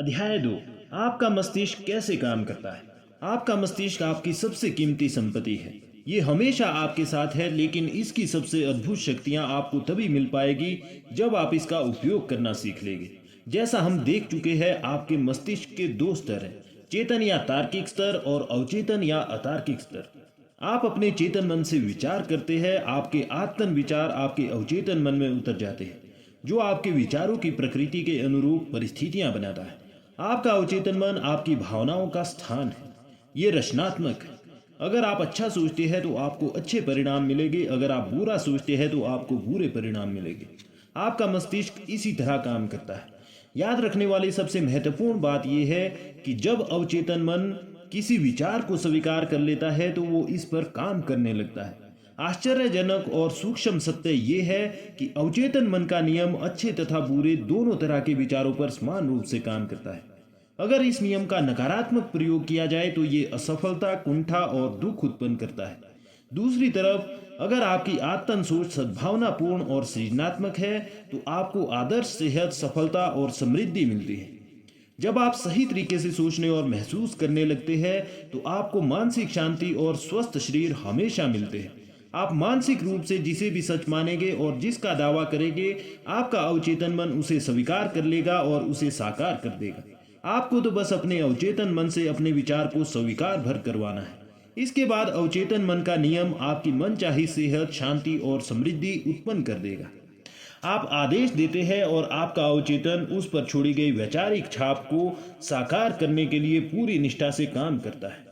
अध्याय 2। आपका मस्तिष्क कैसे काम करता है। आपका मस्तिष्क आपकी सबसे कीमती संपत्ति है। ये हमेशा आपके साथ है, लेकिन इसकी सबसे अद्भुत शक्तियां आपको तभी मिल पाएगी जब आप इसका उपयोग करना सीख लेंगे। जैसा हम देख चुके हैं, आपके मस्तिष्क के दो स्तर हैं, चेतन या तार्किक स्तर और अवचेतन या अतार्किक स्तर। आप अपने चेतन मन से विचार करते हैं, आपके आत्मन विचार आपके अवचेतन मन में उतर जाते हैं, जो आपके विचारों की प्रकृति के अनुरूप परिस्थितियां बनाता है। आपका अवचेतन मन आपकी भावनाओं का स्थान है। ये रचनात्मक है। अगर आप अच्छा सोचते हैं तो आपको अच्छे परिणाम मिलेंगे, अगर आप बुरा सोचते हैं तो आपको बुरे परिणाम मिलेंगे। आपका मस्तिष्क इसी तरह काम करता है। याद रखने वाली सबसे महत्वपूर्ण बात यह है कि जब अवचेतन मन किसी विचार को स्वीकार कर लेता है तो वो इस पर काम करने लगता है। आश्चर्यजनक और सूक्ष्म सत्य ये है कि अवचेतन मन का नियम अच्छे तथा बुरे दोनों तरह के विचारों पर समान रूप से काम करता है। अगर इस नियम का नकारात्मक प्रयोग किया जाए तो ये असफलता, कुंठा और दुख उत्पन्न करता है। दूसरी तरफ अगर आपकी आत्मन सोच सद्भावनापूर्ण और सृजनात्मक है तो आपको आदर्श सेहत, सफलता और समृद्धि मिलती है। जब आप सही तरीके से सोचने और महसूस करने लगते हैं तो आपको मानसिक शांति और स्वस्थ शरीर हमेशा मिलते हैं। आप मानसिक रूप से जिसे भी सच मानेंगे और जिसका दावा करेंगे, आपका अवचेतन मन उसे स्वीकार कर लेगा और उसे साकार कर देगा। आपको तो बस अपने अवचेतन मन से अपने विचार को स्वीकार भर करवाना है। इसके बाद अवचेतन मन का नियम आपकी मनचाही सेहत, शांति और समृद्धि उत्पन्न कर देगा। आप आदेश देते हैं और आपका अवचेतन उस पर छोड़ी गई वैचारिक छाप को साकार करने के लिए पूरी निष्ठा से काम करता है।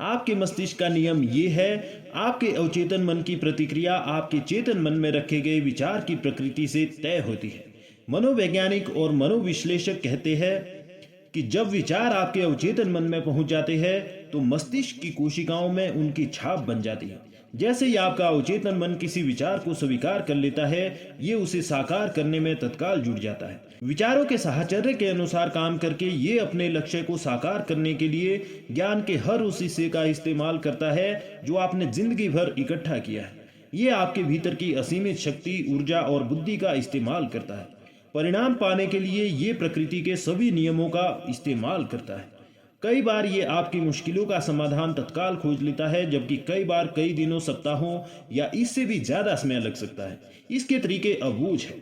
आपके मस्तिष्क का नियम ये है, आपके अवचेतन मन की प्रतिक्रिया आपके चेतन मन में रखे गए विचार की प्रकृति से तय होती है। मनोवैज्ञानिक और मनोविश्लेषक कहते हैं कि जब विचार आपके अवचेतन मन में पहुंच जाते हैं तो मस्तिष्क की कोशिकाओं में उनकी छाप बन जाती है। जैसे ही आपका अवचेतन मन किसी विचार को स्वीकार कर लेता है, ये उसे साकार करने में तत्काल जुट जाता है। विचारों के साहचर्य के अनुसार काम करके ये अपने लक्ष्य को साकार करने के लिए ज्ञान के हर उस हिस्से का इस्तेमाल करता है जो आपने जिंदगी भर इकट्ठा किया है। ये आपके भीतर की असीमित शक्ति, ऊर्जा और बुद्धि का इस्तेमाल करता है। परिणाम पाने के लिए ये प्रकृति के सभी नियमों का इस्तेमाल करता है। कई बार ये आपकी मुश्किलों का समाधान तत्काल खोज लेता है, जबकि कई बार कई दिनों, सप्ताहों या इससे भी ज्यादा समय लग सकता है। इसके तरीके अबूझ है।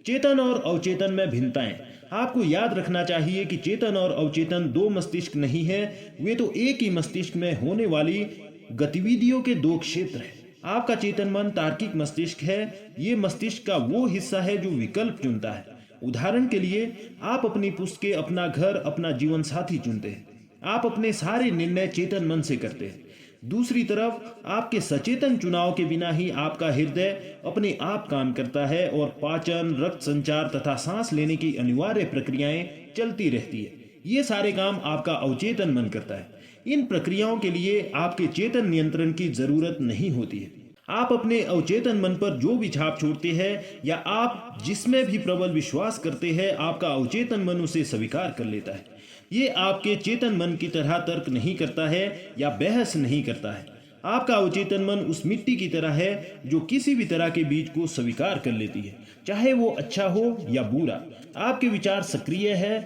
चेतन और अवचेतन में भिन्नताएं। आपको याद रखना चाहिए कि चेतन और अवचेतन दो मस्तिष्क नहीं है, वे तो एक ही मस्तिष्क में होने वाली गतिविधियों के दो क्षेत्र हैं। आपका चेतन मन तार्किक मस्तिष्क है। ये मस्तिष्क का वो हिस्सा है जो विकल्प चुनता है। उदाहरण के लिए, आप अपनी पुस्तकें, अपना घर, अपना जीवन साथी चुनते हैं। आप अपने सारे निर्णय चेतन मन से करते हैं। दूसरी तरफ आपके सचेतन चुनाव के बिना ही आपका हृदय अपने आप काम करता है और पाचन, रक्त संचार तथा सांस लेने की अनिवार्य प्रक्रियाएं चलती रहती है। ये सारे काम आपका अवचेतन मन करता है। इन प्रक्रियाओं के लिए आपके चेतन नियंत्रण की जरूरत नहीं होती है। आप अपने अवचेतन मन पर जो भी छाप छोड़ते हैं या आप जिसमें भी प्रबल विश्वास करते हैं, आपका अवचेतन मन उसे स्वीकार कर लेता है। ये आपके चेतन मन की तरह तर्क नहीं करता है या बहस नहीं करता है। आपका अवचेतन मन उस मिट्टी की तरह है जो किसी भी तरह के बीज को स्वीकार कर लेती है, चाहे वो अच्छा हो या बुरा। आपके विचार सक्रिय है,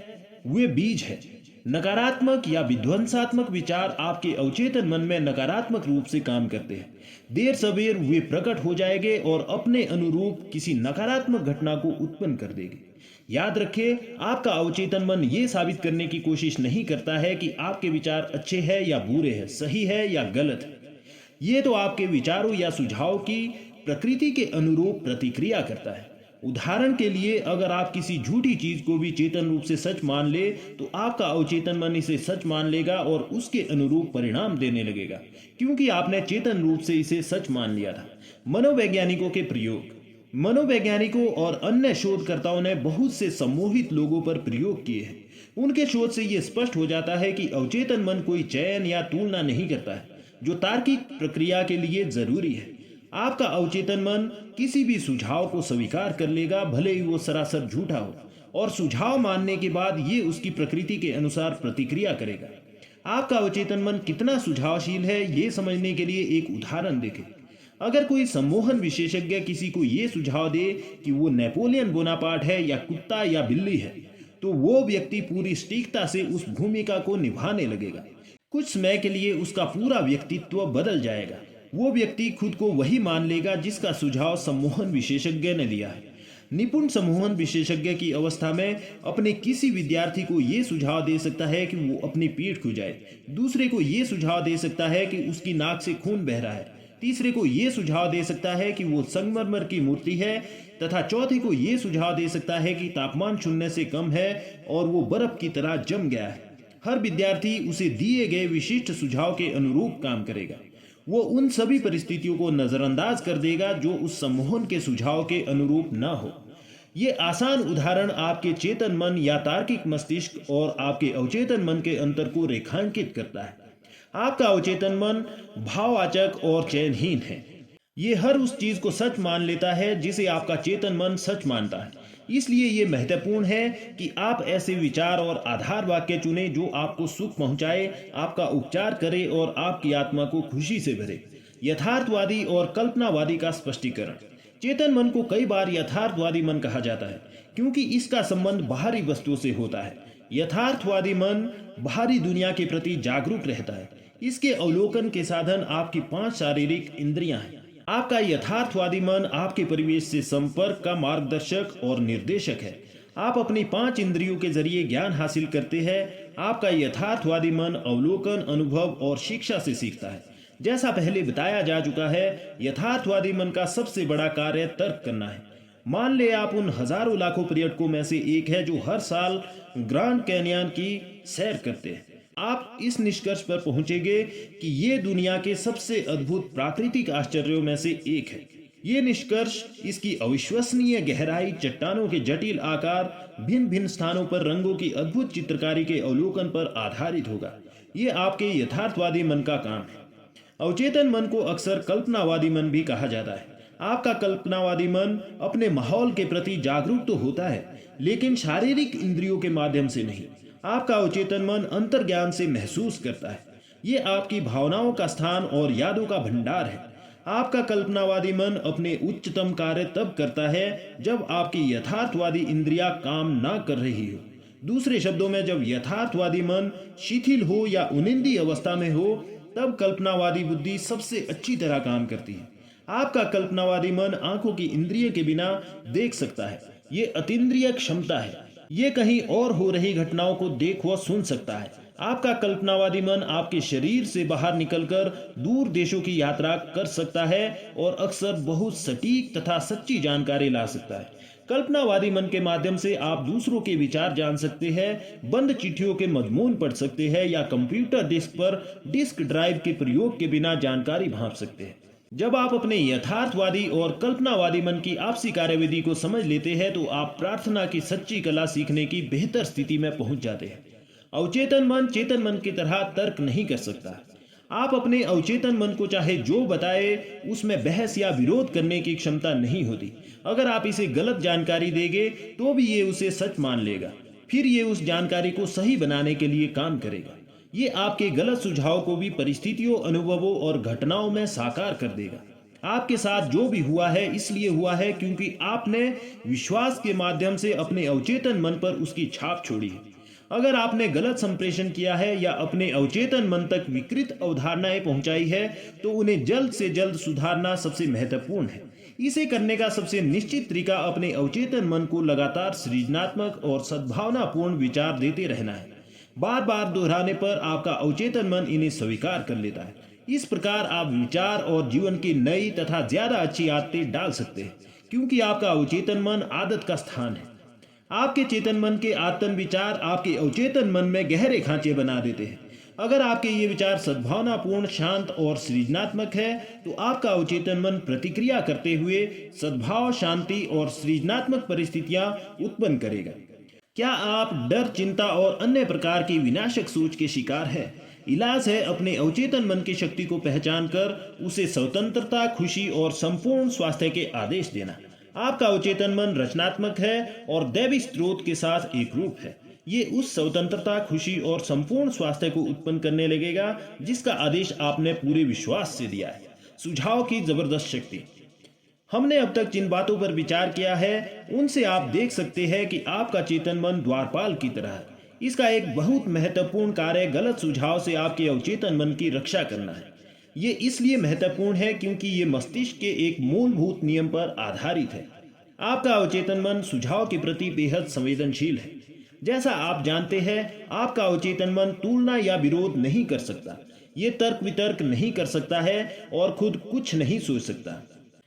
वे बीज है। नकारात्मक या विध्वंसात्मक विचार आपके अवचेतन मन में नकारात्मक रूप से काम करते हैं। देर सवेर वे प्रकट हो जाएंगे और अपने अनुरूप किसी नकारात्मक घटना को उत्पन्न कर देंगे। याद रखें, आपका अवचेतन मन ये साबित करने की कोशिश नहीं करता है कि आपके विचार अच्छे हैं या बुरे हैं, सही है या गलत है। ये तो आपके विचारों या सुझाव की प्रकृति के अनुरूप प्रतिक्रिया करता है। उदाहरण के लिए, अगर आप किसी झूठी चीज को भी चेतन रूप से सच मान ले तो आपका अवचेतन मन इसे सच मान लेगा और उसके अनुरूप परिणाम देने लगेगा, क्योंकि आपने चेतन रूप से इसे सच मान लिया था। मनोवैज्ञानिकों के प्रयोग। मनोवैज्ञानिकों और अन्य शोधकर्ताओं ने बहुत से सम्मोहित लोगों पर प्रयोग किए हैं। उनके शोध से यह स्पष्ट हो जाता है कि अवचेतन मन कोई चयन या तुलना नहीं करता है जो तार्किक प्रक्रिया के लिए जरूरी है। आपका अवचेतन मन किसी भी सुझाव को स्वीकार कर लेगा, भले ही वो सरासर झूठा हो, और सुझाव मानने के बाद ये उसकी प्रकृति के अनुसार प्रतिक्रिया करेगा। आपका अवचेतन मन कितना सुझावशील है, ये समझने के लिए एक उदाहरण देखें। अगर कोई सम्मोहन विशेषज्ञ किसी को ये सुझाव दे कि वो नेपोलियन बोनापार्ट है या कुत्ता या बिल्ली है, तो वो व्यक्ति पूरी सटीकता से उस भूमिका को निभाने लगेगा। कुछ समय के लिए उसका पूरा व्यक्तित्व बदल जाएगा। वो व्यक्ति खुद को वही मान लेगा जिसका सुझाव सम्मोहन विशेषज्ञ ने दिया है। निपुण सम्मोहन विशेषज्ञ की अवस्था में अपने किसी विद्यार्थी को ये सुझाव दे सकता है कि वो अपनी पीठ खुजाए, दूसरे को ये सुझाव दे सकता है कि उसकी नाक से खून बह रहा है, तीसरे को ये सुझाव दे सकता है कि वो संगमरमर की मूर्ति है, तथा चौथे को ये सुझाव दे सकता है कि तापमान शून्य से कम है और वो बर्फ की तरह जम गया है। हर विद्यार्थी उसे दिए गए विशिष्ट सुझाव के अनुरूप काम करेगा। वो उन सभी परिस्थितियों को नजरअंदाज कर देगा जो उस सम्मोहन के सुझाव के अनुरूप न हो। ये आसान उदाहरण आपके चेतन मन या तार्किक मस्तिष्क और आपके अवचेतन मन के अंतर को रेखांकित करता है। आपका अवचेतन मन भाववाचक और चयनहीन है। ये हर उस चीज को सच मान लेता है जिसे आपका चेतन मन सच मानता है। इसलिए ये महत्वपूर्ण है कि आप ऐसे विचार और आधार वाक्य चुनें जो आपको सुख पहुंचाए, आपका उपचार करे और आपकी आत्मा को खुशी से भरे। यथार्थवादी और कल्पनावादी का स्पष्टीकरण। चेतन मन को कई बार यथार्थवादी मन कहा जाता है क्योंकि इसका संबंध बाहरी वस्तुओं से होता है। यथार्थवादी मन बाहरी दुनिया के प्रति जागरूक रहता है। इसके अवलोकन के साधन आपकी 5 शारीरिक इंद्रियां हैं। आपका यथार्थवादी मन आपके परिवेश से संपर्क का मार्गदर्शक और निर्देशक है। आप अपनी 5 इंद्रियों के जरिए ज्ञान हासिल करते हैं। आपका यथार्थवादी मन अवलोकन, अनुभव और शिक्षा से सीखता है। जैसा पहले बताया जा चुका है, यथार्थवादी मन का सबसे बड़ा कार्य तर्क करना है। मान ले आप उन हजारों लाखों पर्यटकों में से एक है जो हर साल ग्रांड कैनियन की सैर करते हैं। आप इस निष्कर्ष पर पहुंचेंगे कि ये दुनिया के सबसे अद्भुत प्राकृतिक आश्चर्यों में से एक है। ये निष्कर्ष इसकी अविश्वसनीय गहराई, चट्टानों के जटिल आकार, भिन्न भिन्न स्थानों पर रंगों की अद्भुत चित्रकारी के अवलोकन पर आधारित होगा। ये आपके यथार्थवादी मन का काम है। अवचेतन मन को अक्सर कल्पनावादी मन भी कहा जाता है। आपका कल्पनावादी मन अपने माहौल के प्रति जागरूक तो होता है, लेकिन शारीरिक इंद्रियों के माध्यम से नहीं। आपका अवचेतन मन अंतर्ज्ञान से महसूस करता है। ये आपकी भावनाओं का स्थान और यादों का भंडार है। आपका कल्पनावादी मन अपने उच्चतम कार्य तब करता है जब आपकी यथार्थवादी इंद्रियां काम ना कर रही हो। दूसरे शब्दों में, जब यथार्थवादी मन शिथिल हो या उनिंदी अवस्था में हो, तब कल्पनावादी बुद्धि सबसे अच्छी तरह काम करती है। आपका कल्पनावादी मन आंखों की इंद्रिय के बिना देख सकता है। ये अतीन्द्रिय क्षमता है। ये कहीं और हो रही घटनाओं को देख व सुन सकता है। आपका कल्पनावादी मन आपके शरीर से बाहर निकलकर दूर देशों की यात्रा कर सकता है और अक्सर बहुत सटीक तथा सच्ची जानकारी ला सकता है। कल्पनावादी मन के माध्यम से आप दूसरों के विचार जान सकते हैं, बंद चिट्ठियों के मजमून पढ़ सकते हैं या कंप्यूटर डिस्क पर डिस्क ड्राइव के प्रयोग के बिना जानकारी भांप सकते हैं। जब आप अपने यथार्थवादी और कल्पनावादी मन की आपसी कार्यविधि को समझ लेते हैं तो आप प्रार्थना की सच्ची कला सीखने की बेहतर स्थिति में पहुंच जाते हैं। अवचेतन मन चेतन मन की तरह तर्क नहीं कर सकता। आप अपने अवचेतन मन को चाहे जो बताए, उसमें बहस या विरोध करने की क्षमता नहीं होती। अगर आप इसे गलत जानकारी देंगे तो भी ये उसे सच मान लेगा, फिर ये उस जानकारी को सही बनाने के लिए काम करेगा। ये आपके गलत सुझाव को भी परिस्थितियों, अनुभवों और घटनाओं में साकार कर देगा। आपके साथ जो भी हुआ है इसलिए हुआ है क्योंकि आपने विश्वास के माध्यम से अपने अवचेतन मन पर उसकी छाप छोड़ी है। अगर आपने गलत संप्रेषण किया है या अपने अवचेतन मन तक विकृत अवधारणाएं पहुंचाई है तो उन्हें जल्द से जल्द सुधारना सबसे महत्वपूर्ण है। इसे करने का सबसे निश्चित तरीका अपने अवचेतन मन को लगातार सृजनात्मक और सद्भावनापूर्ण विचार देते रहना है। बार बार दोहराने पर आपका अवचेतन मन इन्हें स्वीकार कर लेता है। इस प्रकार आप विचार और जीवन की नई तथा ज्यादा अच्छी आदतें डाल सकते हैं क्योंकि आपका अवचेतन मन आदत का स्थान है। आपके चेतन मन के आतन विचार आपके अवचेतन मन में गहरे खांचे बना देते हैं। अगर आपके ये विचार सद्भावनापूर्ण, शांत और सृजनात्मक है तो आपका अवचेतन मन प्रतिक्रिया करते हुए सद्भाव, शांति और सृजनात्मक परिस्थितियां उत्पन्न करेगा। क्या आप डर, चिंता और अन्य प्रकार की विनाशक सोच के शिकार है? इलाज है अपने अवचेतन मन की शक्ति को पहचान कर उसे स्वतंत्रता, खुशी और संपूर्ण स्वास्थ्य के आदेश देना। आपका अवचेतन मन रचनात्मक है और दैवी स्रोत के साथ एक रूप है। ये उस स्वतंत्रता, खुशी और संपूर्ण स्वास्थ्य को उत्पन्न करने लगेगा जिसका आदेश आपने पूरे विश्वास से दिया है। सुझाव की जबरदस्त शक्ति। हमने अब तक जिन बातों पर विचार किया है उनसे आप देख सकते हैं कि आपका चेतन मन द्वारपाल की तरह है। इसका एक बहुत महत्वपूर्ण कार्य गलत सुझाव से आपके अवचेतन मन की रक्षा करना है। ये इसलिए महत्वपूर्ण है क्योंकि ये मस्तिष्क के एक मूलभूत नियम पर आधारित है। आपका अवचेतन मन सुझाव के प्रति बेहद संवेदनशील है। जैसा आप जानते हैं, आपका अवचेतन मन तुलना या विरोध नहीं कर सकता। ये तर्क वितर्क नहीं कर सकता है और खुद कुछ नहीं सोच सकता।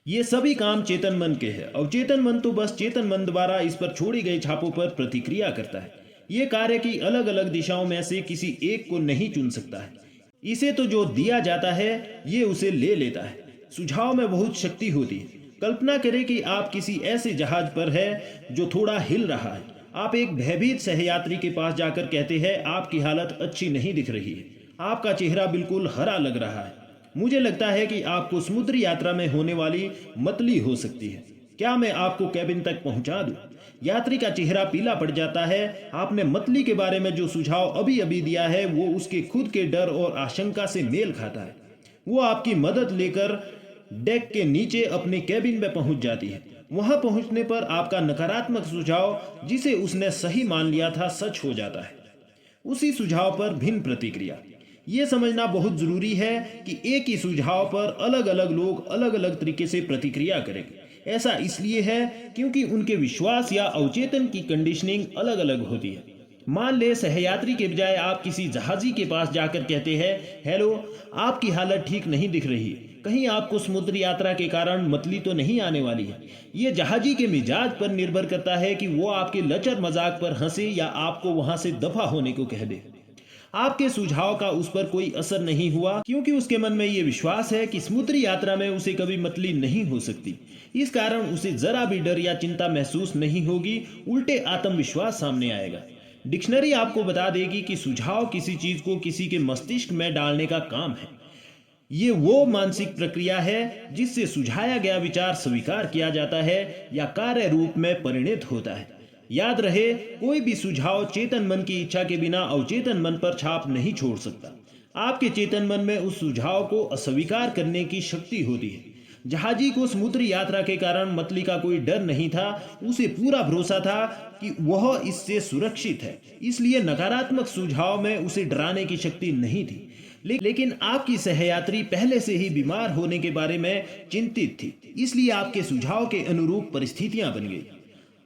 ये सभी काम चेतन मन के हैं। अवचेतन मन तो बस चेतन मन द्वारा इस पर छोड़ी गई छापों पर प्रतिक्रिया करता है। ये कार्य की अलग अलग दिशाओं में से किसी एक को नहीं चुन सकता है। इसे तो जो दिया जाता है ये उसे ले लेता है। सुझाव में बहुत शक्ति होती है। कल्पना करें कि आप किसी ऐसे जहाज पर है जो थोड़ा हिल रहा है। आप एक भयभीत सहयात्री के पास जाकर कहते हैं, आपकी हालत अच्छी नहीं दिख रही है, आपका चेहरा बिल्कुल हरा लग रहा है। मुझे लगता है कि आपको समुद्री यात्रा में होने वाली मतली हो सकती है। क्या मैं आपको कैबिन तक पहुंचा दूं? यात्री का चेहरा पीला पड़ जाता है। आपने मतली के बारे में जो सुझाव अभी अभी दिया है वो उसके खुद के डर और आशंका से मेल खाता है। वो आपकी मदद लेकर डेक के नीचे अपने कैबिन में पहुंच जाती है। वहां पहुंचने पर आपका नकारात्मक सुझाव जिसे उसने सही मान लिया था सच हो जाता है। उसी सुझाव पर भिन्न प्रतिक्रिया। ये समझना बहुत जरूरी है कि एक ही सुझाव पर अलग अलग लोग अलग अलग तरीके से प्रतिक्रिया करेंगे। ऐसा इसलिए है क्योंकि उनके विश्वास या अवचेतन की कंडीशनिंग अलग अलग होती है। मान ले सहयात्री के बजाय आप किसी जहाजी के पास जाकर कहते हैं, हेलो, आपकी हालत ठीक नहीं दिख रही, कहीं आपको समुद्री यात्रा के कारण मतली तो नहीं आने वाली है। ये जहाजी के मिजाज पर निर्भर करता है कि वो आपके लचर मजाक पर हंसे या आपको वहां से दफा होने को कह दे। आपके सुझाव का उस पर कोई असर नहीं हुआ क्योंकि उसके मन में ये विश्वास है कि समुद्री यात्रा में उसे कभी मतली नहीं हो सकती। इस कारण उसे जरा भी डर या चिंता महसूस नहीं होगी, उल्टे आत्मविश्वास सामने आएगा। डिक्शनरी आपको बता देगी कि सुझाव किसी चीज को किसी के मस्तिष्क में डालने का काम है। ये वो मानसिक प्रक्रिया है जिससे सुझाया गया विचार स्वीकार किया जाता है या कार्य रूप में परिणत होता है। याद रहे, कोई भी सुझाव चेतन मन की इच्छा के बिना अवचेतन मन पर छाप नहीं छोड़ सकता। आपके चेतन मन में उस सुझाव को अस्वीकार करने की शक्ति होती है। जहाजी को समुद्री यात्रा के कारण मतली का कोई डर नहीं था। उसे पूरा भरोसा था कि वह इससे सुरक्षित है, इसलिए नकारात्मक सुझाव में उसे डराने की शक्ति नहीं थी। लेकिन आपकी सहयात्री पहले से ही बीमार होने के बारे में चिंतित थी, इसलिए आपके सुझाव के अनुरूप परिस्थितियां बन गई।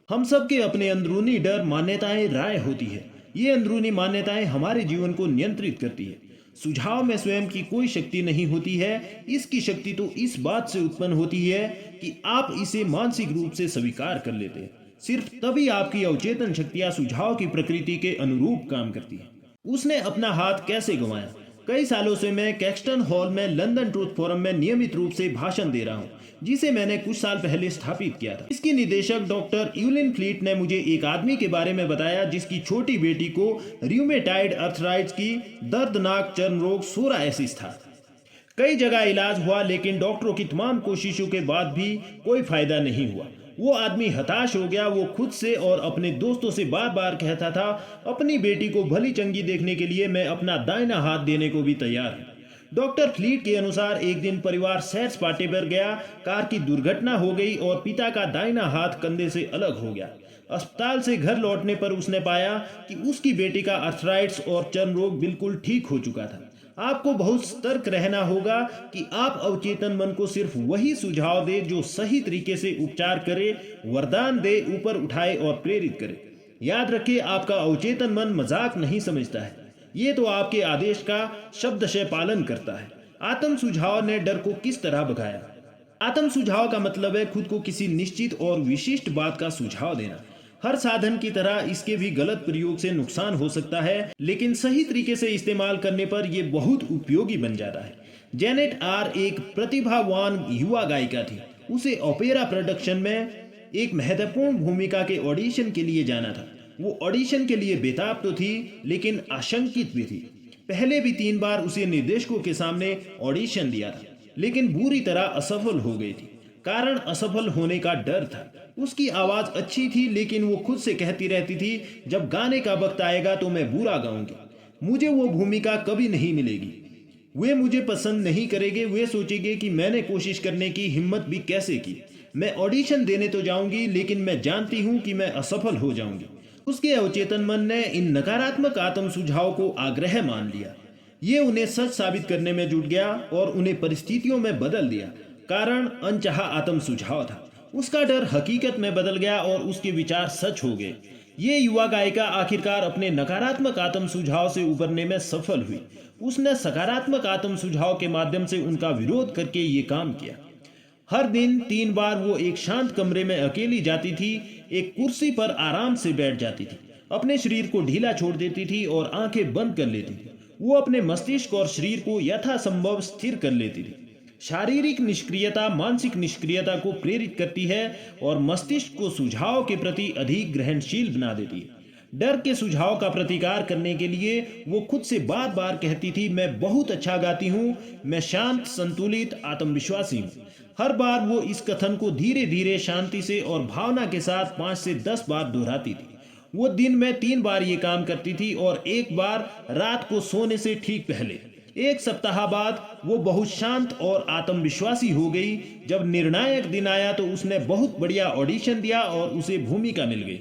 हम सब के अपने अंदरूनी डर, मान्यताएं, राय होती है। ये अंदरूनी मान्यताएं हमारे जीवन को नियंत्रित करती है। सुझाव में स्वयं की कोई शक्ति नहीं होती है। इसकी शक्ति तो इस बात से उत्पन्न होती है कि आप इसे मानसिक रूप से स्वीकार कर लेते हैं। सिर्फ तभी आपकी अवचेतन शक्तियां सुझाव की प्रकृति के अनुरूप काम करती है। उसने अपना हाथ कैसे गंवाया? कई सालों से मैं कैक्सटन हॉल में लंदन ट्रूथ फोरम में नियमित रूप से भाषण दे रहा हूँ, जिसे मैंने कुछ साल पहले स्थापित किया था। इसकी निदेशक डॉक्टर यूलिन फ्लीट ने मुझे एक आदमी के बारे में बताया जिसकी छोटी बेटी को रियूमेटाइड अर्थराइटिस की दर्दनाक चर्म रोग सोरायसिस था। कई जगह इलाज हुआ लेकिन डॉक्टरों की तमाम कोशिशों के बाद भी कोई फायदा नहीं हुआ। वो आदमी हताश हो गया। वो खुद से और अपने दोस्तों से बार बार कहता था, अपनी बेटी को भली चंगी देखने के लिए मैं अपना दाहिना हाथ देने को भी तैयार हूँ। डॉक्टर फ्लीट के अनुसार एक दिन परिवार सैर सपाटे पर गया। कार की दुर्घटना हो गई और पिता का दाहिना हाथ कंधे से अलग हो गया। अस्पताल से घर लौटने पर उसने पाया कि उसकी बेटी का अर्थराइटिस और चर्म रोग बिल्कुल ठीक हो चुका था। आपको बहुत सतर्क रहना होगा कि आप अवचेतन मन को सिर्फ वही सुझाव दे जो सही तरीके से उपचार करे, वरदान दे, ऊपर उठाए और प्रेरित करे। याद रखिए, आपका अवचेतन मन मजाक नहीं समझता है। ये तो आपके आदेश का शब्दशः पालन करता है। आत्म सुझाव ने डर को किस तरह भगाया? आत्म सुझाव का मतलब है खुद को किसी निश्चित और विशिष्ट बात का सुझाव देना। हर साधन की तरह इसके भी गलत प्रयोग से नुकसान हो सकता है, लेकिन सही तरीके से इस्तेमाल करने पर यह बहुत उपयोगी बन जाता है। जेनेट आर एक प्रतिभावान युवा गायिका थी। उसे ओपेरा प्रोडक्शन में एक महत्वपूर्ण भूमिका के ऑडिशन के लिए जाना था। वो ऑडिशन के लिए बेताब तो थी लेकिन आशंकित भी थी। पहले भी 3 बार उसे निर्देशकों के सामने ऑडिशन दिया था लेकिन बुरी तरह असफल हो गई थी। कारण असफल होने का डर था। उसकी आवाज अच्छी थी लेकिन वो खुद से कहती रहती थी, जब गाने का वक्त आएगा तो मैं बुरा गाऊंगी, मुझे वो भूमिका कभी नहीं मिलेगी, वे मुझे पसंद नहीं करेंगे, वे सोचेंगे कि मैंने कोशिश करने की हिम्मत भी कैसे की। मैं ऑडिशन देने तो जाऊंगी लेकिन मैं जानती हूँ कि मैं असफल हो जाऊंगी। उसके अवचेतन मन ने इन नकारात्मक आत्म सुझाव को आग्रह मान लिया। ये उन्हें सच साबित करने में जुट गया और उन्हें परिस्थितियों में बदल दिया। कारण अनचाहा आत्म सुझाव था। उसका डर हकीकत में बदल गया और उसके विचार सच हो गए। ये युवा गायिका आखिरकार अपने नकारात्मक आत्म सुझाव से उबरने में सफल हुई। उसने सकारात्मक आत्म सुझाव के माध्यम से उनका विरोध करके ये काम किया। हर दिन 3 बार वो एक शांत कमरे में अकेली जाती थी, एक कुर्सी पर आराम से बैठ जाती थी, अपने शरीर को ढीला छोड़ देती थी और आंखें बंद कर लेती थी। वो अपने मस्तिष्क और शरीर को यथासंभव स्थिर कर लेती थी। शारीरिक निष्क्रियता मानसिक निष्क्रियता को प्रेरित करती है और मस्तिष्क को सुझाव के प्रति अधिक ग्रहणशील बना देती है। डर के सुझाव का प्रतिकार करने के लिए वो खुद से बार बार कहती थी, मैं बहुत अच्छा गाती हूँ, मैं शांत, संतुलित, आत्मविश्वासी हूँ। हर बार वो इस कथन को धीरे धीरे शांति से और भावना के साथ 5 से 10 बार दोहराती थी। वो दिन में 3 बार ये काम करती थी और एक बार रात को सोने से ठीक पहले। एक सप्ताह बाद वो बहुत शांत और आत्मविश्वासी हो गई। जब निर्णायक दिन आया तो उसने बहुत बढ़िया ऑडिशन दिया और उसे भूमिका मिल गई।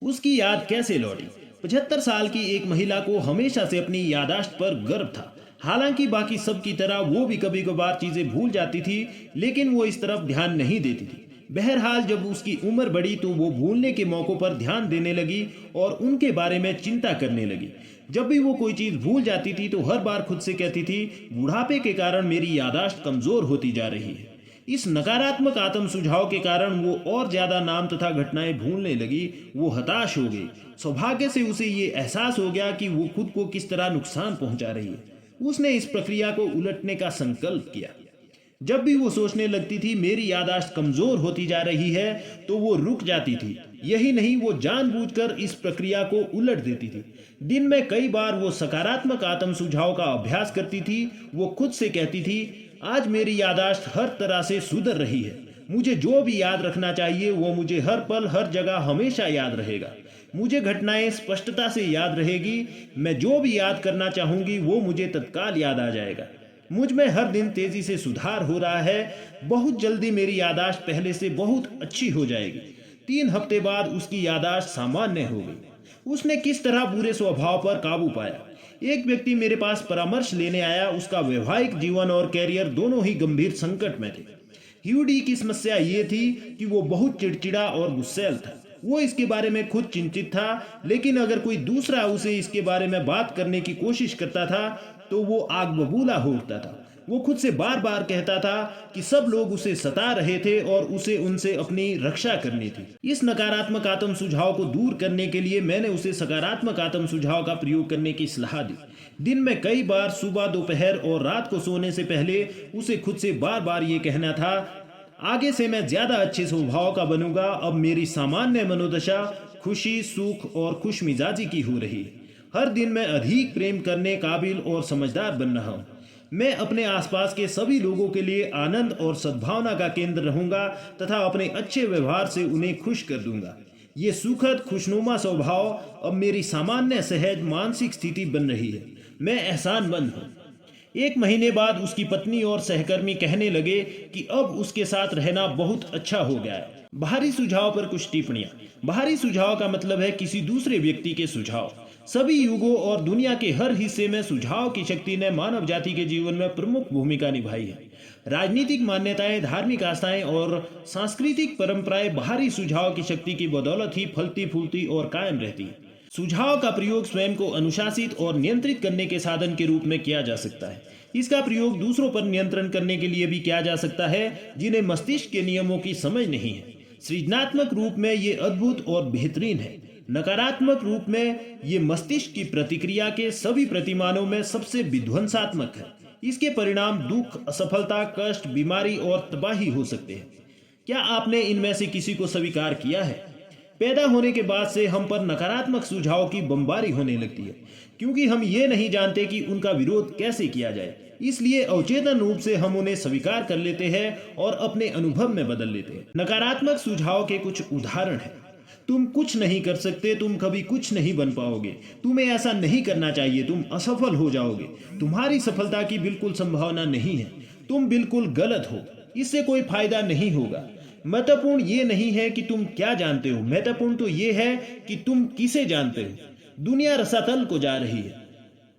उसकी याद कैसे लौटी? 75 साल की एक महिला को हमेशा से अपनी याददाश्त पर गर्व था। हालांकि बाकी सब की तरह वो भी कभी कभार चीजें भूल जाती थी, लेकिन वो इस तरफ ध्यान नहीं देती थी। बहरहाल जब उसकी उम्र बढ़ी तो वो भूलने के मौकों पर ध्यान देने लगी और उनके बारे में चिंता करने लगी। जब भी वो कोई चीज भूल जाती थी तो हर बार खुद से कहती थी, बुढ़ापे के कारण मेरी याददाश्त कमजोर होती जा रही है। इस नकारात्मक आत्म सुझाव के कारण वो और ज्यादा नाम तथा घटनाएं भूलने लगी। वो हताश हो गई। सौभाग्य से उसे ये एहसास हो गया कि वो खुद को किस तरह नुकसान पहुंचा रही है। उसने इस प्रक्रिया को उलटने का संकल्प किया। जब भी वो सोचने लगती थी मेरी याददाश्त कमजोर होती जा रही है, तो वो रुक जाती थी। यही नहीं, वो जानबूझकर इस प्रक्रिया को उलट देती थी। दिन में कई बार वो सकारात्मक आत्म सुझाव का अभ्यास करती थी। वो खुद से कहती थी, आज मेरी याददाश्त हर तरह से सुधर रही है। मुझे जो भी याद रखना चाहिए वो मुझे हर पल हर जगह हमेशा याद रहेगा। मुझे घटनाएं स्पष्टता से याद रहेगी। मैं जो भी याद करना चाहूंगी वो मुझे तत्काल याद आ जाएगा। मुझ में हर दिन तेजी से सुधार हो रहा है। बहुत जल्दी मेरी याददाश्त पहले से बहुत अच्छी हो जाएगी। 3 हफ्ते बाद उसकी याददाश्त सामान्य हो गई। उसने किस तरह बुरे स्वभाव पर काबू पाया? एक व्यक्ति मेरे पास परामर्श लेने आया। उसका वैवाहिक जीवन और कैरियर दोनों ही गंभीर संकट में थे। ह्यूडी की समस्या ये थी कि वो बहुत चिड़चिड़ा और गुस्सैल था। वो इसके बारे में खुद चिंतित था, लेकिन अगर कोई दूसरा उसे इसके बारे में बात करने की कोशिश करता था तो वो आग बबूला हो उठता था। वो खुद से बार बार कहता था कि सब लोग उसे सता रहे थे और उसे उनसे अपनी रक्षा करनी थी। इस नकारात्मक आत्म सुझाव को दूर करने के लिए मैंने उसे सकारात्मक आत्म सुझाव का प्रयोग करने की सलाह दी। दिन में कई बार, सुबह, दोपहर और रात को सोने से पहले उसे खुद से बार बार ये कहना था, आगे से मैं ज्यादा अच्छे स्वभाव का बनूंगा। अब मेरी सामान्य मनोदशा खुशी, सुख और खुशमिजाजी की हो रही है। हर दिन मैं अधिक प्रेम करने काबिल और समझदार बन रहा हूँ। मैं अपने आसपास के सभी लोगों के लिए आनंद और सद्भावना का केंद्र रहूंगा तथा अपने अच्छे व्यवहार से उन्हें खुश कर दूंगा। ये सुखद खुशनुमा स्वभाव अब मेरी सामान्य सहज मानसिक स्थिति बन रही है। मैं एहसानमंद हूँ। 1 महीने बाद उसकी पत्नी और सहकर्मी कहने लगे कि अब उसके साथ रहना बहुत अच्छा हो गया है। बाहरी सुझाव पर कुछ टिप्पणियां। बाहरी सुझाव का मतलब है किसी दूसरे व्यक्ति के सुझाव। सभी युगों और दुनिया के हर हिस्से में सुझाव की शक्ति ने मानव जाति के जीवन में प्रमुख भूमिका निभाई है। राजनीतिक मान्यताएं, धार्मिक आस्थाएं और सांस्कृतिक परंपराएं बाहरी सुझाव की शक्ति की बदौलत ही फलती फूलती और कायम रहती है। सुझाव का प्रयोग स्वयं को अनुशासित और नियंत्रित करने के साधन के रूप में किया जा सकता है। इसका प्रयोग दूसरों पर नियंत्रण करने के लिए भी किया जा सकता है जिन्हें मस्तिष्क के नियमों की समझ नहीं है। सृजनात्मक रूप में ये अद्भुत और बेहतरीन है। नकारात्मक रूप में ये मस्तिष्क की प्रतिक्रिया के सभी प्रतिमानों में सबसे विध्वंसात्मक है। इसके परिणाम दुख, असफलता, कष्ट, बीमारी और तबाही हो सकते हैं। क्या आपने इनमें से किसी को स्वीकार किया है? पैदा होने के बाद से हम पर नकारात्मक सुझाव की बमबारी होने लगती है, क्योंकि हम ये नहीं जानते कि उनका विरोध कैसे किया जाए। इसलिए अवचेतन रूप से हम उन्हें स्वीकार कर लेते हैं और अपने अनुभव में बदल लेते हैं। नकारात्मक सुझाव के कुछ उदाहरण हैं। तुम कुछ नहीं कर सकते, तुम कभी कुछ नहीं बन पाओगे, तुम्हें ऐसा नहीं करना चाहिए, तुम असफल हो जाओगे, तुम्हारी सफलता की बिल्कुल संभावना नहीं है, तुम बिल्कुल गलत हो, इससे कोई फायदा नहीं होगा, महत्वपूर्ण ये नहीं है कि तुम क्या जानते हो, महत्वपूर्ण तो ये है कि तुम किसे जानते हो। दुनिया रसातल को जा रही है।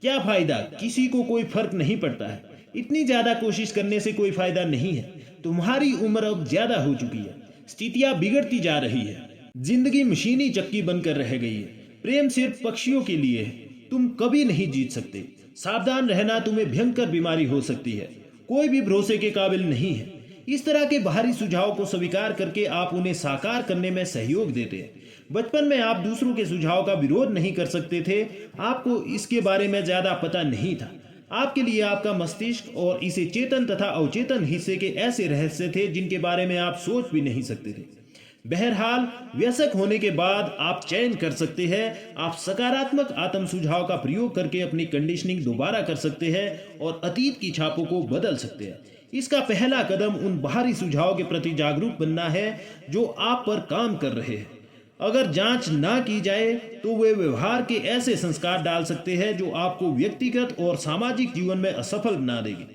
क्या फायदा, किसी को कोई फर्क नहीं पड़ता है। इतनी ज्यादा कोशिश करने से कोई फायदा नहीं है। तुम्हारी उम्र अब ज्यादा हो चुकी है। स्थितियां बिगड़ती जा रही है। जिंदगी मशीनी चक्की बनकर रह गई है। प्रेम सिर्फ पक्षियों के लिए है। तुम कभी नहीं जीत सकते। सावधान रहना, तुम्हें भयंकर बीमारी हो सकती है। कोई भी भरोसे के काबिल नहीं है। इस तरह के बाहरी सुझाव को स्वीकार करके आप उन्हें साकार करने में सहयोग देते हैं। बचपन में आप दूसरों के सुझाव का विरोध नहीं कर सकते थे। आपको इसके बारे में ज्यादा पता नहीं था। आपके लिए आपका मस्तिष्क और इसे चेतन तथा अवचेतन हिस्से के ऐसे रहस्य थे जिनके बारे में आप सोच भी नहीं सकते थे। बहरहाल, वयस्क होने के बाद आप चयन कर सकते हैं। आप सकारात्मक आत्म सुझाव का प्रयोग करके अपनी कंडीशनिंग दोबारा कर सकते हैं और अतीत की छापों को बदल सकते हैं। इसका पहला कदम उन बाहरी सुझाव के प्रति जागरूक बनना है जो आप पर काम कर रहे हैं। अगर जांच ना की जाए तो वे व्यवहार के ऐसे संस्कार डाल सकते हैं जो आपको व्यक्तिगत और सामाजिक जीवन में असफल बना देगी।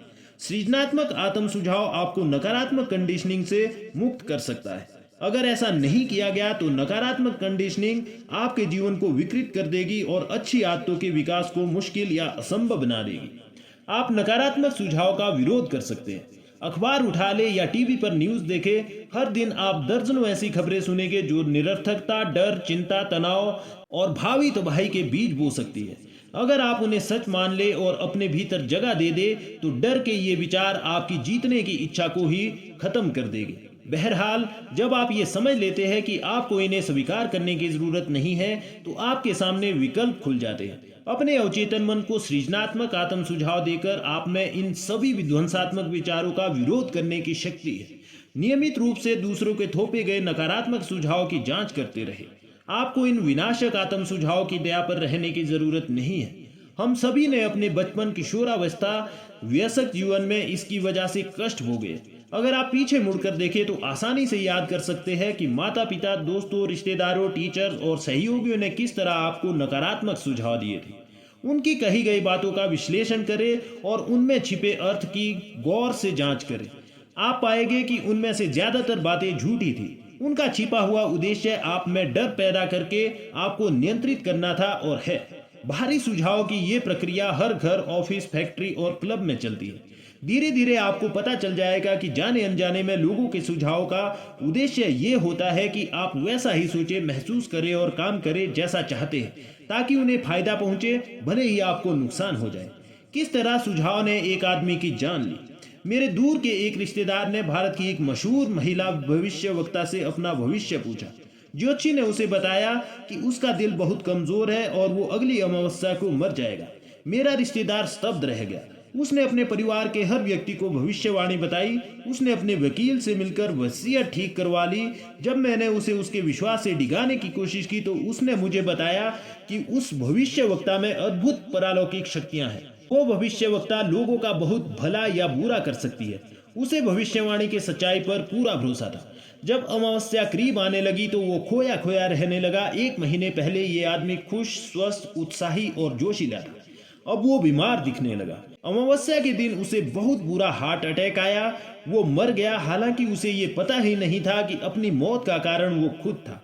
सृजनात्मक आत्म सुझाव आपको नकारात्मक कंडीशनिंग से मुक्त कर सकता है। अगर ऐसा नहीं किया गया तो नकारात्मक कंडीशनिंग आपके जीवन को विकृत कर देगी और अच्छी आदतों के विकास को मुश्किल या असंभव बना देगी। आप नकारात्मक सुझाव का विरोध कर सकते हैं। अखबार उठा ले या टीवी पर न्यूज़ देखे, हर दिन आप दर्जनों ऐसी खबरें सुनेंगे जो निरर्थकता, डर, चिंता, तनाव और भावी तबाही के बीज बो सकती है। अगर आप उन्हें सच मान ले और अपने भीतर जगह दे दे तो डर के ये विचार आपकी जीतने की इच्छा को ही खत्म कर देंगे। बहरहाल, जब आप ये समझ लेते हैं कि आपको इन्हें स्वीकार करने की जरूरत नहीं है तो आपके सामने विकल्प खुल जाते हैं। अपने अवचेतन मन को सृजनात्मक आत्म सुझाव देकर आप में इन सभी विध्वंसात्मक विचारों का विरोध करने की शक्ति है। नियमित रूप से दूसरों के थोपे गए नकारात्मक सुझाव की जांच करते रहे। आपको इन विनाशक आत्म सुझाव की दया पर रहने की जरूरत नहीं है। हम सभी ने अपने बचपन, किशोरावस्था, वयस्क जीवन में इसकी वजह से कष्ट भोगे। अगर आप पीछे मुड़कर देखें तो आसानी से याद कर सकते हैं कि माता पिता, दोस्तों, रिश्तेदारों, टीचर्स और सहयोगियों ने किस तरह आपको नकारात्मक सुझाव दिए थे। उनकी कही गई बातों का विश्लेषण करें और उनमें छिपे अर्थ की गौर से जांच करें। आप पाएंगे कि उनमें से ज्यादातर बातें झूठी थी। उनका छिपा हुआ उद्देश्य आप में डर पैदा करके आपको नियंत्रित करना था और है। बाहरी सुझाव की ये प्रक्रिया हर घर, ऑफिस, फैक्ट्री और क्लब में चलती है। धीरे धीरे आपको पता चल जाएगा कि जाने अनजाने में लोगों के सुझाव का उद्देश्य ये होता है कि आप वैसा ही सोचे, महसूस करें और काम करें जैसा चाहते हैं, ताकि उन्हें फायदा पहुंचे, भले ही आपको नुकसान हो जाए। किस तरह सुझाव ने एक आदमी की जान ली। मेरे दूर के एक रिश्तेदार ने भारत की एक मशहूर महिला भविष्यवक्ता से अपना भविष्य पूछा। ज्योतिषी ने उसे बताया कि उसका दिल बहुत कमजोर है और वो अगली अमावस्या को मर जाएगा। मेरा रिश्तेदार स्तब्ध रह गया। उसने अपने परिवार के हर व्यक्ति को भविष्यवाणी बताई। उसने अपने वकील से मिलकर वसीयत ठीक करवा ली। जब मैंने उसे उसके विश्वास से डिगाने की कोशिश की तो उसने मुझे बताया कि उस भविष्यवक्ता में अद्भुत परालौकिक शक्तियां हैं। वो भविष्यवक्ता लोगों का बहुत भला या बुरा कर सकती है। उसे भविष्यवाणी के सच्चाई पर पूरा भरोसा था। जब अमावस्या करीब आने लगी तो वो खोया खोया रहने लगा। 1 महीने पहले ये आदमी खुश, स्वस्थ, उत्साही और जोशीला था। अब वो बीमार दिखने लगा। अमावस्या के दिन उसे बहुत बुरा हार्ट अटैक आया। वो मर गया, हालांकि उसे ये पता ही नहीं था कि अपनी मौत का कारण वो खुद था।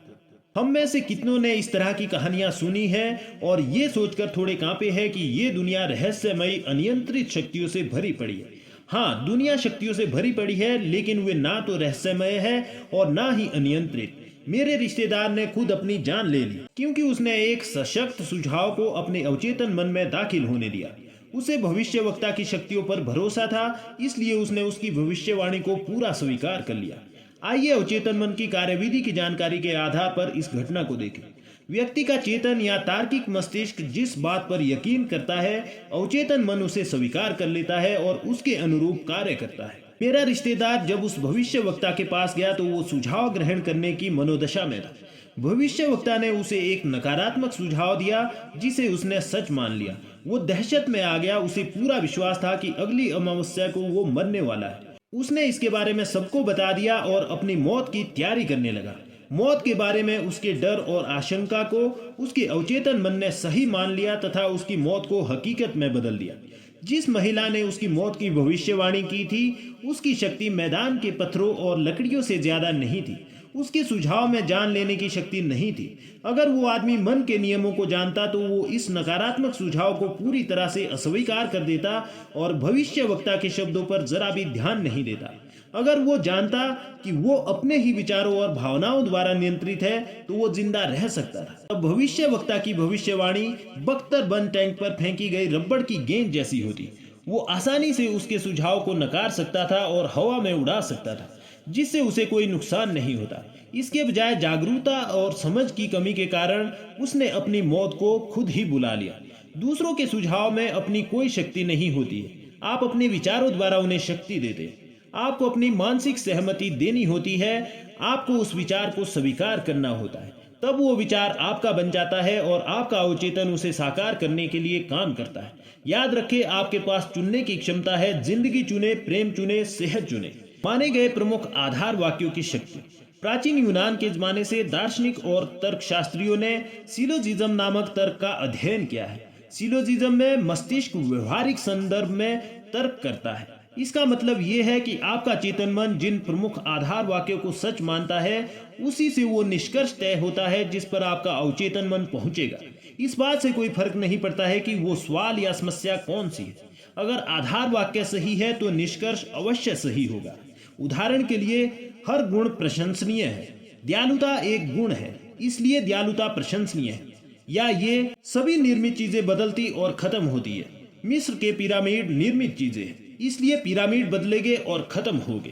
हम में से कितनों ने इस तरह की कहानियां सुनी हैं और ये सोचकर थोड़े कांपे हैं कि ये दुनिया रहस्यमयी, अनियंत्रित शक्तियों से भरी पड़ी है। हाँ, दुनिया शक्तियों से भरी पड़ी है, लेकिन वे ना तो रहस्यमय है और ना ही अनियंत्रित। मेरे रिश्तेदार ने खुद अपनी जान ले ली क्योंकि उसने एक सशक्त सुझाव को अपने अवचेतन मन में दाखिल होने दिया। उसे भविष्यवक्ता की शक्तियों पर भरोसा था, इसलिए उसने उसकी भविष्यवाणी को पूरा स्वीकार कर लिया। आइए अवचेतन मन की कार्यविधि की जानकारी के आधार पर इस घटना को देखें। व्यक्ति का चेतन या तार्किक मस्तिष्क जिस बात पर यकीन करता है, अवचेतन मन उसे स्वीकार कर लेता है और उसके अनुरूप कार्य करता है। मेरा रिश्तेदार जब उस भविष्यवक्ता के पास गया तो वो सुझाव ग्रहण करने की मनोदशा में था। भविष्यवक्ता ने उसे एक नकारात्मक सुझाव दिया जिसे उसने सच मान लिया। वो दहशत में आ गया। उसे पूरा विश्वास था कि अगली अमावस्या को वो मरने वाला है। उसने इसके बारे में सबको बता दिया और अपनी मौत की तैयारी करने लगा। मौत के बारे में उसके डर और आशंका को उसके अवचेतन मन ने सही मान लिया तथा उसकी मौत को हकीकत में बदल दिया। जिस महिला ने उसकी मौत की भविष्यवाणी की थी, उसकी शक्ति मैदान के पत्थरों और लकड़ियों से ज्यादा नहीं थी। उसके सुझाव में जान लेने की शक्ति नहीं थी। अगर वो आदमी मन के नियमों को जानता तो वो इस नकारात्मक सुझाव को पूरी तरह से अस्वीकार कर देता और भविष्यवक्ता के शब्दों पर जरा भी ध्यान नहीं देता। अगर वो जानता कि वो अपने ही विचारों और भावनाओं द्वारा नियंत्रित है तो वो जिंदा रह सकता था। अब भविष्यवक्ता की भविष्यवाणी बख्तर बंद टैंक पर फेंकी गई रबड़ की गेंद जैसी होती। वो आसानी से उसके सुझाव को नकार सकता था और हवा में उड़ा सकता था, जिससे उसे कोई नुकसान नहीं होता। इसके बजाय जागरूकता और समझ की कमी के कारण उसने अपनी मौत को खुद ही बुला लिया। दूसरों के सुझाव में अपनी कोई शक्ति नहीं होती है। आप अपने विचारों द्वारा उन्हें शक्ति देते हैं। आपको अपनी मानसिक सहमति देनी होती है। आपको उस विचार को स्वीकार करना होता है, तब वो विचार आपका बन जाता है और आपका अवचेतन उसे साकार करने के लिए काम करता है। याद रखें, आपके पास चुनने की क्षमता है। जिंदगी चुने, प्रेम चुने, सेहत चुने। माने गए प्रमुख आधार वाक्यों की शक्ति। प्राचीन यूनान के जमाने से दार्शनिक और तर्कशास्त्रियों ने सिलोजिज्म नामक तर्क का अध्ययन किया है। सिलोजिज्म में मस्तिष्क व्यवहारिक संदर्भ में तर्क करता है। इसका मतलब यह है कि आपका चेतन मन जिन प्रमुख आधार वाक्यों को सच मानता है, उसी से वो निष्कर्ष तय होता है जिस पर आपका अवचेतन मन पहुंचेगा। इस बात से कोई फर्क नहीं पड़ता है कि वो सवाल या समस्या कौन सी है। अगर आधार वाक्य सही है तो निष्कर्ष अवश्य सही होगा। उदाहरण के लिए, हर गुण प्रशंसनीय है। दयालुता एक गुण है, इसलिए दयालुता प्रशंसनीय है। या ये सभी निर्मित चीजें बदलती और खत्म होती है। मिस्र के पिरामिड निर्मित चीजें हैं, इसलिए पिरामिड बदलेंगे और खत्म होंगे।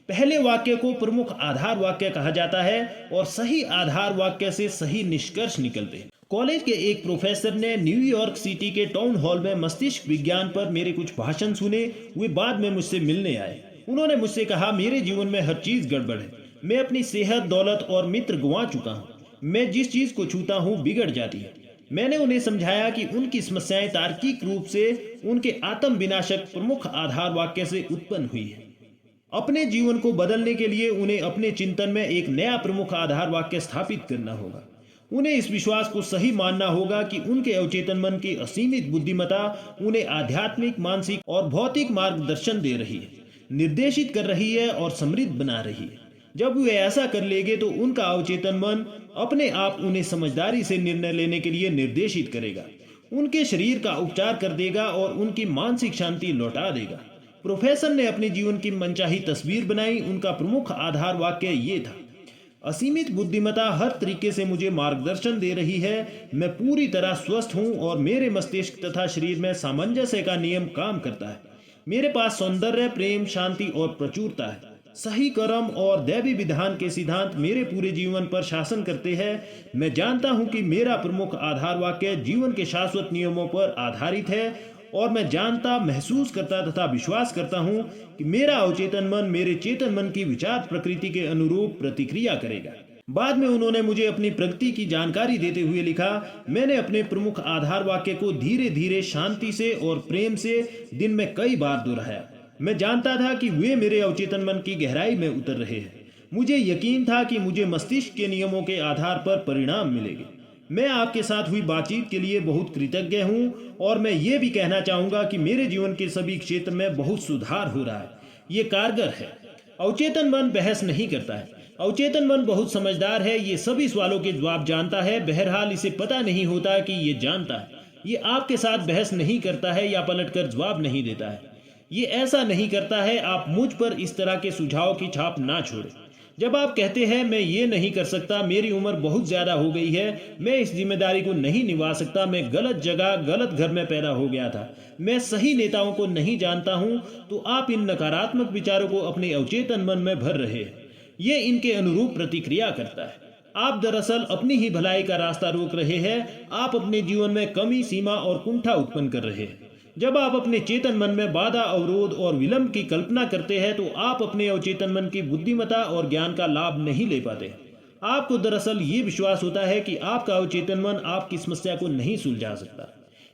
पहले वाक्य को प्रमुख आधार वाक्य कहा जाता है और सही आधार वाक्य से सही निष्कर्ष निकलते हैं। कॉलेज के एक प्रोफेसर ने न्यूयॉर्क सिटी के टाउन हॉल में मस्तिष्क विज्ञान पर मेरे कुछ भाषण सुने। वे बाद में मुझसे मिलने आए। उन्होंने मुझसे कहा, मेरे जीवन में हर चीज गड़बड़ है। मैं अपनी सेहत, दौलत और मित्र गंवा चुका हूँ। मैं जिस चीज को छूता हूँ बिगड़ जाती है। मैंने उन्हें समझाया कि उनकी समस्याएं तार्किक रूप से उनके आत्म विनाशक प्रमुख आधार वाक्य से उत्पन्न हुई है। अपने जीवन को बदलने के लिए उन्हें अपने चिंतन में एक नया प्रमुख आधार वाक्य स्थापित करना होगा। उन्हें इस विश्वास को सही मानना होगा कि उनके अवचेतन मन की असीमित बुद्धिमत्ता उन्हें आध्यात्मिक, मानसिक और भौतिक मार्गदर्शन दे रही है, निर्देशित कर रही है और समृद्ध बना रही है। जब वे ऐसा कर लेंगे तो उनका अवचेतन मन अपने आप उन्हें समझदारी से निर्णय लेने के लिए निर्देशित करेगा, उनके शरीर का उपचार कर देगा और उनकी मानसिक शांति लौटा देगा। प्रोफेसर ने अपने जीवन की मनचाही तस्वीर बनाई। उनका प्रमुख आधार वाक्य ये था, असीमित बुद्धिमत्ता हर तरीके से मुझे मार्गदर्शन दे रही है। मैं पूरी तरह स्वस्थ हूँ और मेरे मस्तिष्क तथा शरीर में सामंजस्य का नियम काम करता है। मेरे पास सौंदर्य, प्रेम, शांति और प्रचुरता है। सही कर्म और दैवी विधान के सिद्धांत मेरे पूरे जीवन पर शासन करते हैं। मैं जानता हूं कि मेरा प्रमुख आधार वाक्य जीवन के शाश्वत नियमों पर आधारित है और मैं जानता, महसूस करता तथा विश्वास करता हूं कि मेरा अवचेतन मन मेरे चेतन मन की विचार प्रकृति के अनुरूप प्रतिक्रिया करेगा। बाद में उन्होंने मुझे अपनी प्रगति की जानकारी देते हुए लिखा, मैंने अपने प्रमुख आधार वाक्य को धीरे धीरे शांति से और प्रेम से दिन में कई बार दोहराया। मैं जानता था कि वे मेरे अवचेतन मन की गहराई में उतर रहे हैं। मुझे यकीन था कि मुझे मस्तिष्क के नियमों के आधार पर परिणाम मिलेंगे। मैं आपके साथ हुई बातचीत के लिए बहुत कृतज्ञ हूँ और मैं ये भी कहना चाहूँगा कि मेरे जीवन के सभी क्षेत्र में बहुत सुधार हो रहा है। ये कारगर है। अवचेतन मन बहस नहीं करता है। अवचेतन मन बहुत समझदार है। ये सभी सवालों के जवाब जानता है। बहरहाल इसे पता नहीं होता कि ये जानता है। ये आपके साथ बहस नहीं करता है या पलटकर जवाब नहीं देता है। ये ऐसा नहीं करता है। आप मुझ पर इस तरह के सुझाव की छाप ना छोड़ें। जब आप कहते हैं मैं ये नहीं कर सकता, मेरी उम्र बहुत ज्यादा हो गई है, मैं इस जिम्मेदारी को नहीं निभा सकता, मैं गलत जगह गलत घर में पैदा हो गया था, मैं सही नेताओं को नहीं जानता हूं, तो आप इन नकारात्मक विचारों को अपने अवचेतन मन में भर रहे हैं। ये इनके अनुरूप प्रतिक्रिया करता है। आप दरअसल अपनी ही भलाई का रास्ता रोक रहे हैं। आप अपने जीवन में कमी, सीमा और कुंठा उत्पन्न कर रहे हैं। जब आप अपने चेतन मन में बाधा, अवरोध और विलंब की कल्पना करते हैं तो आप अपने अवचेतन मन की बुद्धिमत्ता और ज्ञान का लाभ नहीं ले पाते। आपको दरअसल ये विश्वास होता है कि आपका अवचेतन मन आपकी समस्या को नहीं सुलझा सकता।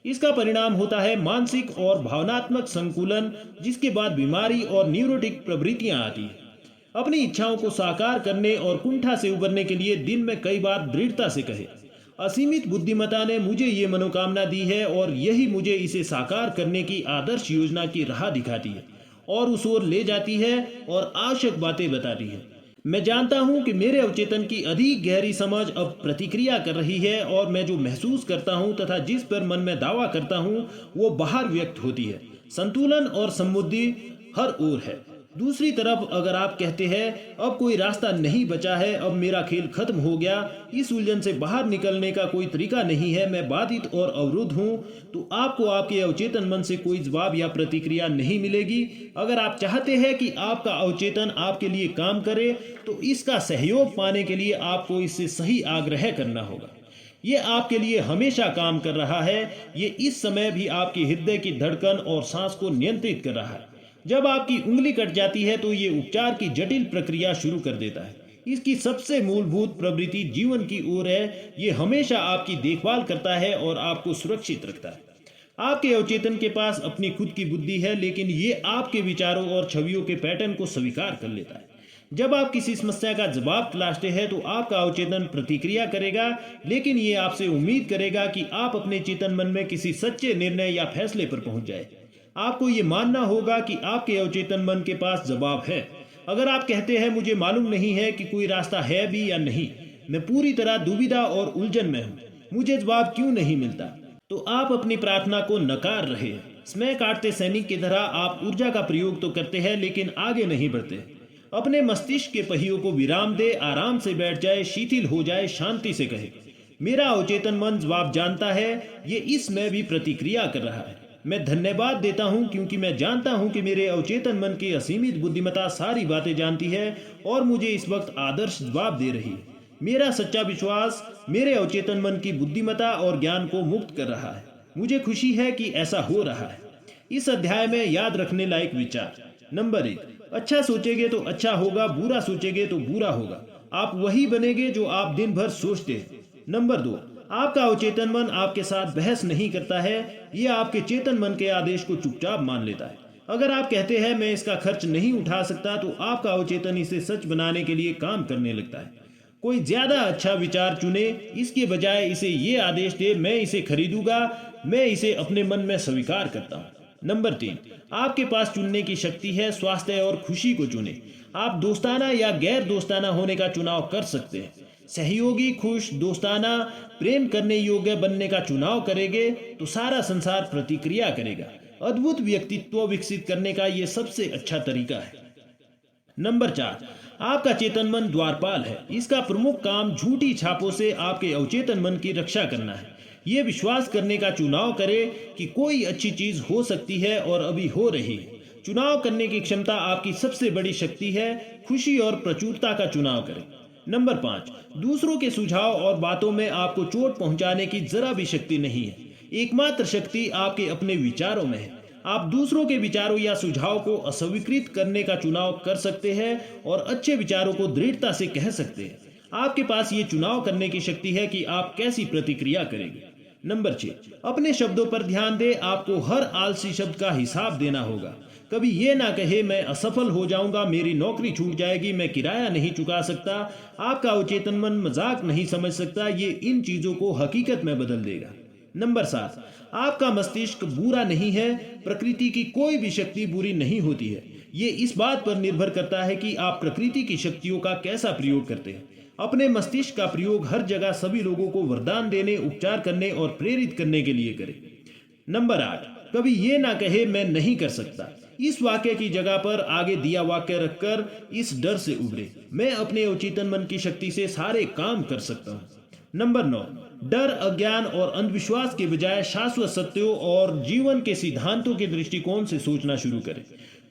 इसका परिणाम होता है मानसिक और भावनात्मक संकुलन, जिसके बाद बीमारी और न्यूरोटिक प्रवृत्तियां आती हैं। अपनी इच्छाओं को साकार करने और कुंठा से उबरने के लिए दिन में कई बार दृढ़ता से कहे, असीमित बुद्धिमत्ता ने मुझे ये मनोकामना दी है और यही मुझे इसे साकार करने की आदर्श योजना की राह दिखाती है और उस ओर ले जाती है और आवश्यक बातें बताती है। मैं जानता हूं कि मेरे अवचेतन की अधिक गहरी समझ अब प्रतिक्रिया कर रही है और मैं जो महसूस करता हूं तथा जिस पर मन में दावा करता हूं वो बाहर व्यक्त होती है। संतुलन और समृद्धि हर ओर है। दूसरी तरफ अगर आप कहते हैं अब कोई रास्ता नहीं बचा है, अब मेरा खेल खत्म हो गया, इस उलझन से बाहर निकलने का कोई तरीका नहीं है, मैं बाधित और अवरुद्ध हूं, तो आपको आपके अवचेतन मन से कोई जवाब या प्रतिक्रिया नहीं मिलेगी। अगर आप चाहते हैं कि आपका अवचेतन आपके लिए काम करे तो इसका सहयोग पाने के लिए आपको इससे सही आग्रह करना होगा। ये आपके लिए हमेशा काम कर रहा है। ये इस समय भी आपके हृदय की धड़कन और सांस को नियंत्रित कर रहा है। जब आपकी उंगली कट जाती है तो ये उपचार की जटिल प्रक्रिया शुरू कर देता है। इसकी सबसे मूलभूत प्रवृत्ति जीवन की ओर है। ये हमेशा आपकी देखभाल करता है और आपको सुरक्षित रखता है। आपके अवचेतन के पास अपनी खुद की बुद्धि है, लेकिन ये आपके विचारों और छवियों के पैटर्न को स्वीकार कर लेता है। जब आप किसी समस्या का जवाब तलाशते हैं तो आपका अवचेतन प्रतिक्रिया करेगा, लेकिन ये आपसे उम्मीद करेगा कि आप अपने चेतन मन में किसी सच्चे निर्णय या फैसले पर पहुंच जाए। आपको ये मानना होगा कि आपके अवचेतन मन के पास जवाब है। अगर आप कहते हैं मुझे मालूम नहीं है कि कोई रास्ता है भी या नहीं, मैं पूरी तरह दुविधा और उलझन में हूँ, मुझे जवाब क्यों नहीं मिलता, तो आप अपनी प्रार्थना को नकार रहे हैं। समय काटते सैनिक की तरह आप ऊर्जा का प्रयोग तो करते हैं लेकिन आगे नहीं बढ़ते। अपने मस्तिष्क के पहियों को विराम दे, आराम से बैठ जाए, शिथिल हो जाए, शांति से कहे मेरा अवचेतन मन जवाब जानता है, ये इसमें भी प्रतिक्रिया कर रहा है। मैं धन्यवाद देता हूं क्योंकि मैं जानता हूं कि मेरे अवचेतन मन की असीमित बुद्धिमत्ता सारी बातें जानती है और मुझे इस वक्त आदर्श जवाब दे रही है। मेरा सच्चा विश्वास मेरे अवचेतन मन की बुद्धिमत्ता और ज्ञान को मुक्त कर रहा है। मुझे खुशी है कि ऐसा हो रहा है। इस अध्याय में याद रखने लायक विचार। नंबर 1, अच्छा सोचेंगे तो अच्छा होगा, बुरा सोचेंगे तो बुरा होगा। आप वही बनेंगे जो आप दिन भर सोचते हैं। नंबर 2, आपका अवचेतन मन आपके साथ बहस नहीं करता है, यह आपके चेतन मन के आदेश को चुपचाप मान लेता है। अगर आप कहते हैं मैं इसका खर्च नहीं उठा सकता, तो आपका अवचेतन इसे सच बनाने के लिए काम करने लगता है। कोई ज्यादा अच्छा विचार चुने, इसके बजाय इसे ये आदेश दे मैं इसे खरीदूंगा, मैं इसे अपने मन में स्वीकार करता हूँ। नंबर 3, आपके पास चुनने की शक्ति है। स्वास्थ्य और खुशी को चुने। आप दोस्ताना या गैर दोस्ताना होने का चुनाव कर सकते हैं। सहयोगी, खुश, दोस्ताना, प्रेम करने योग्य बनने का चुनाव करेंगे तो सारा संसार प्रतिक्रिया करेगा। अद्भुत व्यक्तित्व विकसित करने का यह सबसे अच्छा तरीका है। नंबर 4, आपका चेतन मन द्वारपाल है। इसका प्रमुख काम झूठी छापों से आपके अवचेतन मन की रक्षा करना है। ये विश्वास करने का चुनाव करें कि कोई अच्छी चीज हो सकती है और अभी हो रही है। चुनाव करने की क्षमता आपकी सबसे बड़ी शक्ति है। खुशी और प्रचुरता का चुनाव करें। नंबर 5, दूसरों के सुझाव और बातों में आपको चोट पहुंचाने की जरा भी शक्ति नहीं है। एकमात्र शक्ति आपके अपने विचारों में है। आप दूसरों के विचारों या सुझाव को अस्वीकृत करने का चुनाव कर सकते हैं और अच्छे विचारों को दृढ़ता से कह सकते हैं। आपके पास ये चुनाव करने की शक्ति है कि आप कैसी प्रतिक्रिया करेंगे। नंबर 6, अपने शब्दों पर ध्यान दें। आपको हर आलसी शब्द का हिसाब देना होगा। कभी ये ना कहे मैं असफल हो जाऊंगा, मेरी नौकरी छूट जाएगी, मैं किराया नहीं चुका सकता। आपका अवचेतन मन मजाक नहीं समझ सकता, ये इन चीजों को हकीकत में बदल देगा। नंबर 7, आपका मस्तिष्क बुरा नहीं है। प्रकृति की कोई भी शक्ति बुरी नहीं होती है। ये इस बात पर निर्भर करता है कि आप प्रकृति की शक्तियों का कैसा प्रयोग करते हैं। अपने मस्तिष्क का प्रयोग हर जगह सभी लोगों को वरदान देने, उपचार करने और प्रेरित करने के लिए करें। नंबर 8, कभी ये ना कहे मैं नहीं कर सकता। इस वाक्य की जगह पर आगे दिया वाक्य रखकर इस डर से उबरे मैं अपने अवचेतन मन की शक्ति से सारे काम कर सकता हूँ। नंबर 9, डर, अज्ञान और अंधविश्वास के बजाय शाश्वत सत्यों और जीवन के सिद्धांतों के दृष्टिकोण से सोचना शुरू करें।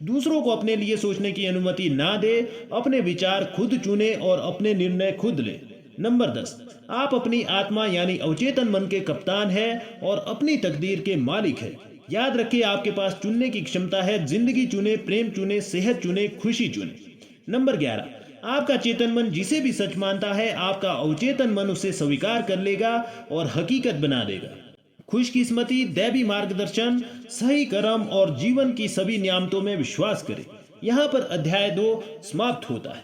दूसरों को अपने लिए सोचने की अनुमति ना दे। अपने विचार खुद चुने और अपने निर्णय खुद ले। नंबर 10, आप अपनी आत्मा यानी अवचेतन मन के कप्तान हैं और अपनी तकदीर के मालिक हैं। याद रखिए आपके पास चुनने की क्षमता है। जिंदगी चुने, प्रेम चुने, सेहत चुने, खुशी चुने। नंबर 11, आपका चेतन मन जिसे भी सच मानता है, आपका अवचेतन मन उसे स्वीकार कर लेगा और हकीकत बना देगा। खुशकिस्मती, दैवी मार्गदर्शन, सही कर्म और जीवन की सभी नियामतों में विश्वास करें। यहाँ पर अध्याय 2 समाप्त होता है।